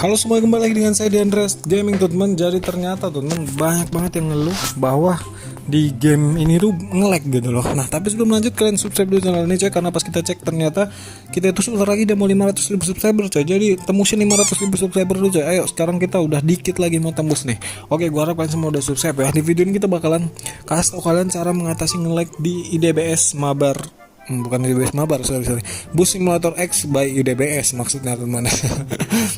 Halo semua, kembali lagi dengan saya di Andreas Gaming teman. Jadi ternyata teman banyak banget yang ngeluh bahwa di game ini tuh nge-lag gitu loh. Nah tapi sebelum lanjut, kalian subscribe dulu channel ini coy, karena pas kita cek ternyata kita itu sebentar lagi udah mau 500.000 subscriber coy. Jadi tembusin 500.000 subscriber dulu coy. Ayo sekarang kita udah dikit lagi mau tembus nih. Oke, gua harap kalian semua udah subscribe ya. Di video ini kita bakalan kasih tau kalian cara mengatasi nge-lag di IDBS Mabar. Bukan IDBS Mabar, sorry. Bus Simulator X by IDBS maksudnya teman.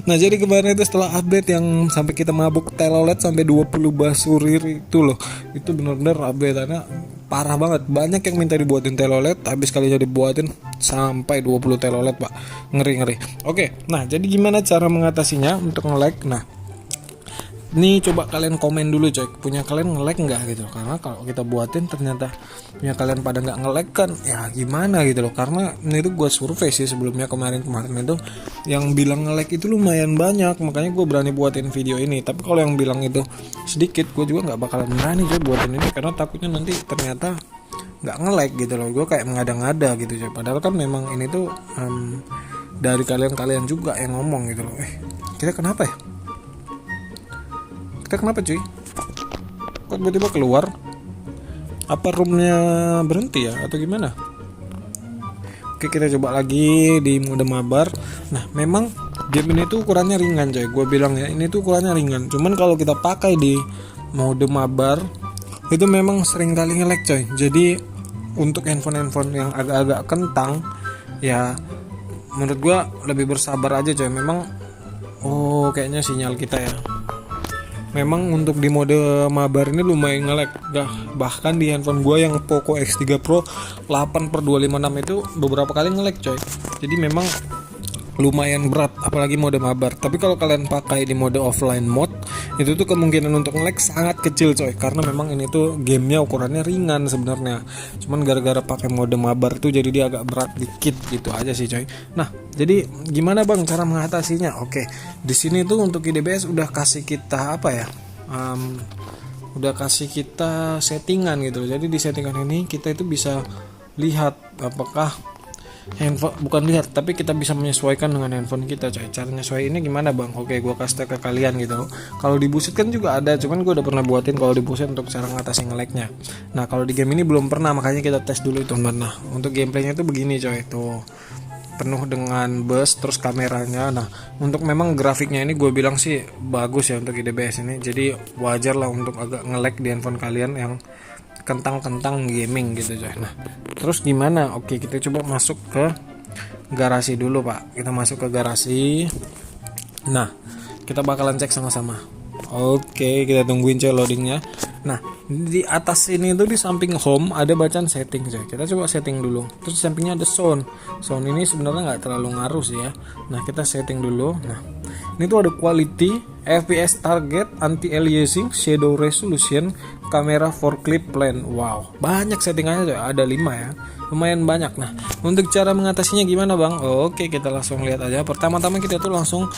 Nah jadi kemarin itu setelah update yang sampai kita mabuk telolet sampai 20 basurir itu loh, itu benar-benar update-nya parah banget. Banyak yang minta dibuatin telolet, habis kali jadi dibuatin sampai 20 telolet pak, ngeri. Oke, nah jadi gimana cara mengatasinya untuk nge-lag? Nah ini coba kalian komen dulu coy, punya kalian nge-lag nggak gitu, karena kalau kita buatin ternyata punya kalian pada nggak nge-lag kan ya gimana gitu loh. Karena ini tuh gue survei sih sebelumnya, kemarin itu yang bilang nge-lag itu lumayan banyak, makanya gue berani buatin video ini. Tapi kalau yang bilang itu sedikit, gue juga nggak bakalan berani coy buatin ini, karena takutnya nanti ternyata nggak nge-lag gitu loh. Gue kayak mengada-ngada gitu coy, padahal kan memang ini tuh dari kalian juga yang ngomong gitu loh. Kita kenapa ya? Kita kenapa cuy? Kok tiba-tiba keluar? Apa roomnya berhenti ya? Atau gimana? Oke, kita coba lagi di mode mabar. Nah memang game ini tuh ukurannya ringan coy. Gue bilang ya, ini tuh ukurannya ringan. Cuman kalau kita pakai di mode mabar itu memang sering kali nge-lag coy. Jadi untuk handphone yang agak-agak kentang ya, menurut gue lebih bersabar aja coy. Memang kayaknya sinyal kita ya, memang untuk di mode mabar ini lumayan nge-lag. Bahkan di handphone gue yang Poco X3 Pro 8/256 itu beberapa kali nge-lag coy. Jadi memang lumayan berat, apalagi mode mabar. Tapi kalau kalian pakai di mode offline mode, itu tuh kemungkinan untuk nge-lag sangat kecil coy, karena memang ini tuh gamenya ukurannya ringan sebenarnya. Cuman gara-gara pakai mode mabar tuh jadi dia agak berat dikit gitu aja sih coy. Nah jadi gimana bang cara mengatasinya? Oke, di sini tuh untuk IDBS udah kasih kita apa ya, udah kasih kita settingan gitu. Jadi di settingan ini kita itu bisa lihat apakah handphone, bukan lihat, tapi kita bisa menyesuaikan dengan handphone kita coy. Cara nyesuaiinnya gimana bang? Oke, gue kasih ke kalian gitu. Kalau di Buset kan juga ada, cuman gue udah pernah buatin kalau di Buset untuk cara ngatasi nge-lag-nya. Nah kalau di game ini belum pernah, makanya kita tes dulu teman. Nah untuk gameplaynya tuh begini coy, tuh penuh dengan bus terus kameranya. Nah untuk memang grafiknya ini gue bilang sih bagus ya untuk IDBS ini, jadi wajar lah untuk agak nge-lag di handphone kalian yang kentang-kentang gaming gitu coy. Nah terus gimana? Oke, kita coba masuk ke garasi dulu pak. Kita masuk ke garasi. Nah kita bakalan cek sama-sama. Oke, kita tungguin coy loadingnya. Nah di atas ini tuh di samping home ada bacaan setting coy. Kita coba setting dulu. Terus di sampingnya ada sound. Sound ini sebenarnya nggak terlalu ngaruh sih ya. Nah kita setting dulu. Nah ini tuh ada quality, FPS target, anti-aliasing, shadow resolution, kamera for clip plan. Wow, banyak settingannya coy, ada 5 ya, lumayan banyak. Nah untuk cara mengatasinya gimana bang? Oke, kita langsung lihat aja. Pertama-tama kita tuh langsung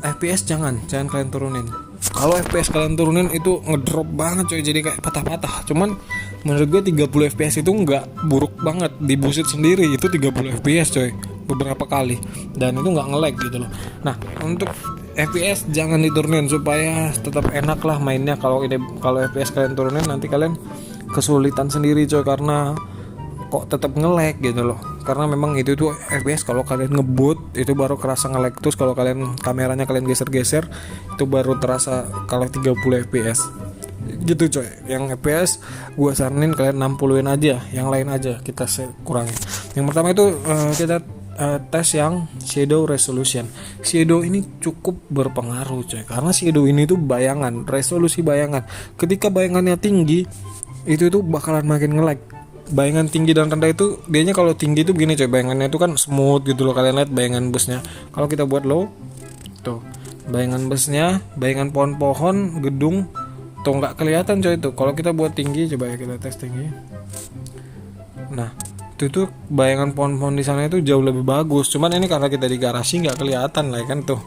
FPS jangan kalian turunin. Kalau FPS kalian turunin itu ngedrop banget coy, jadi kayak patah-patah. Cuman menurut gue 30 FPS itu nggak buruk banget. Di Buset sendiri itu 30 FPS coy beberapa kali, dan itu nggak nge-lag gitu loh. Nah untuk FPS jangan diturunin supaya tetap enak lah mainnya. Kalau FPS kalian turunin nanti kalian kesulitan sendiri coy, karena kok tetap nge-lag gitu loh. Karena memang itu tuh FPS kalau kalian ngebut itu baru kerasa nge-lag. Terus kalau kalian kameranya kalian geser-geser itu baru terasa kalau 30 FPS gitu coy. Yang FPS gua saranin kalian 60-in aja, yang lain aja kita kurangin. Yang pertama itu kita tes yang shadow resolution. Shadow ini cukup berpengaruh coy, karena shadow ini tuh bayangan, resolusi bayangan. Ketika bayangannya tinggi itu tuh bakalan makin nge-lag. Bayangan tinggi dan rendah itu dianya, kalau tinggi itu begini coy, bayangannya itu kan smooth gitu loh. Kalian lihat bayangan busnya. Kalau kita buat low tuh, bayangan busnya, bayangan pohon-pohon, gedung tuh nggak kelihatan coy itu. Kalau kita buat tinggi, coba ya kita tes tinggi. Nah itu tuh bayangan pohon-pohon di sana itu jauh lebih bagus. Cuman ini karena kita di garasi nggak kelihatan lah kan, tuh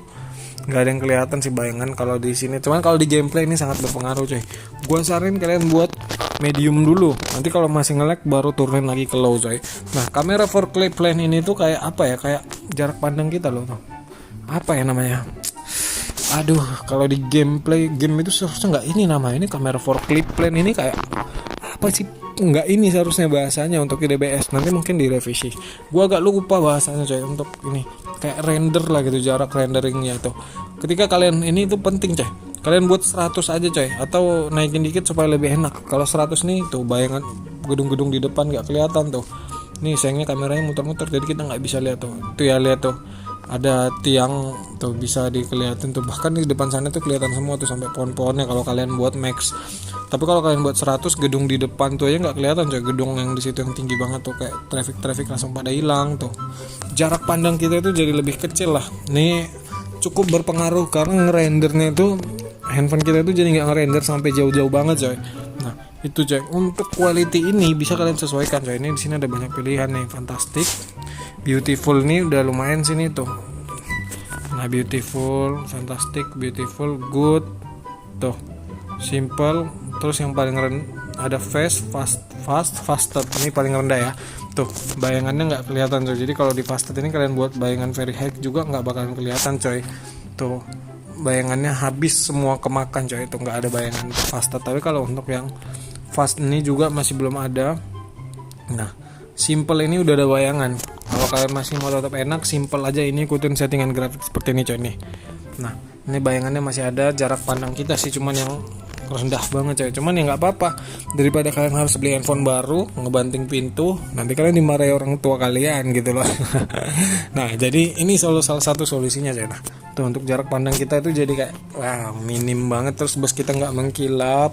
nggak ada yang kelihatan sih bayangan kalau di sini. Cuman kalau di gameplay ini sangat berpengaruh coy. Gua saranin kalian buat medium dulu, nanti kalau masih nge-lag baru turunin lagi ke low coy. Nah kamera for clip plan ini tuh kayak apa ya, kayak jarak pandang kita loh tuh. apa ya namanya, aduh, kalau di gameplay game itu seharusnya nggak ini namanya, ini kamera for clip plane, ini kayak apa sih, nggak ini seharusnya bahasanya untuk DBS, nanti mungkin direvisi, gua agak lupa bahasanya coy. Untuk ini kayak render lah gitu, jarak renderingnya tuh ketika kalian ini itu penting coy, kalian buat 100 aja coy, atau naikin dikit supaya lebih enak. Kalau 100 nih tuh bayangan gedung-gedung di depan nggak kelihatan tuh, nih sayangnya kameranya muter-muter jadi kita nggak bisa lihat tuh ya, lihat tuh ada tiang tuh bisa dikelihatin tuh, bahkan di depan sana tuh kelihatan semua tuh sampai pohon-pohonnya kalau kalian buat max. Tapi kalau kalian buat 100, gedung di depan tuh aja nggak kelihatan coy, gedung yang di situ yang tinggi banget tuh kayak traffic langsung pada hilang tuh. Jarak pandang kita itu jadi lebih kecil lah. Nih cukup berpengaruh karena ngerendernya itu handphone kita itu jadi nggak ngerender sampai jauh-jauh banget coy. Nah itu coy, untuk quality ini bisa kalian sesuaikan coy. Ini di sini ada banyak pilihan nih, fantastic, beautiful nih udah lumayan sini tuh. Nah beautiful, fantastic, beautiful, good tuh, simple, terus yang paling ada fast, fasted, ini paling rendah ya. Tuh bayangannya nggak kelihatan coy. Jadi kalau di fasted ini kalian buat bayangan very high juga nggak bakalan kelihatan coy. Tuh bayangannya habis semua kemakan coy, itu nggak ada bayangan fasted. Tapi kalau untuk yang fast ini juga masih belum ada. Nah simple ini udah ada bayangan. Kalau kalian masih mau tetap enak, simple aja ini, ikutin settingan grafik seperti ini coy nih. Nah ini bayangannya masih ada, jarak pandang kita sih cuman yang rendah banget coy, cuman ya nggak apa-apa, daripada kalian harus beli handphone baru ngebanting pintu, nanti kalian dimarahi orang tua kalian gitu loh. Nah jadi ini salah satu solusinya coy. Nah tuh untuk jarak pandang kita itu jadi kayak wow minim banget, terus bus kita nggak mengkilap.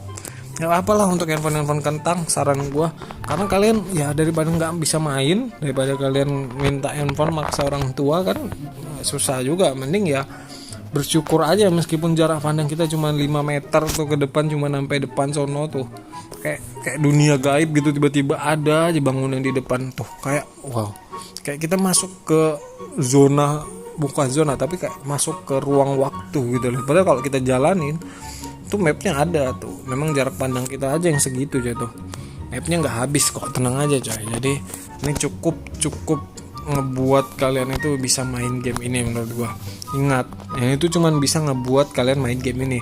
Ya apalah untuk handphone kentang, saran gua, karena kalian ya daripada nggak bisa main, daripada kalian minta handphone maksa orang tua kan susah juga, mending ya bersyukur aja meskipun jarak pandang kita cuma 5 meter tuh ke depan, cuma sampai depan sono tuh kayak dunia gaib gitu, tiba-tiba ada aja bangunan di depan tuh, kayak wow, kayak kita masuk ke zona, bukan zona tapi kayak masuk ke ruang waktu gitu loh. Padahal kalau kita jalanin tuh mapnya ada tuh, memang jarak pandang kita aja yang segitu aja tuh, mapnya nggak habis kok, tenang aja coy. Jadi ini cukup ngebuat kalian itu bisa main game ini menurut gua. Ingat, yang itu cuman bisa ngebuat kalian main game ini,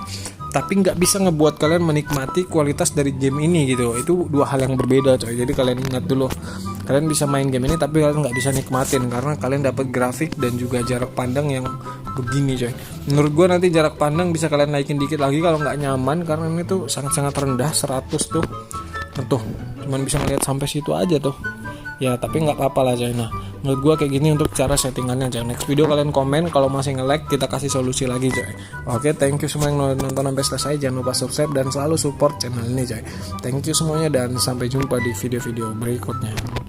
tapi nggak bisa ngebuat kalian menikmati kualitas dari game ini gitu. Itu dua hal yang berbeda coy. Jadi kalian ingat dulu, kalian bisa main game ini tapi kalian nggak bisa nikmatin karena kalian dapat grafik dan juga jarak pandang yang begini coy. Menurut gua nanti jarak pandang bisa kalian naikin dikit lagi kalau nggak nyaman, karena ini tuh sangat-sangat rendah, 100 tuh. Tuh, cuman bisa ngeliat sampai situ aja tuh. Ya tapi nggak apa-apa lah coy. Nah menurut gua kayak gini untuk cara settingannya coy. Next video kalian komen, kalau masih nge-lag kita kasih solusi lagi coy. Oke, thank you semua yang nonton sampai selesai. Jangan lupa subscribe dan selalu support channel ini coy. Thank you semuanya dan sampai jumpa di video-video berikutnya.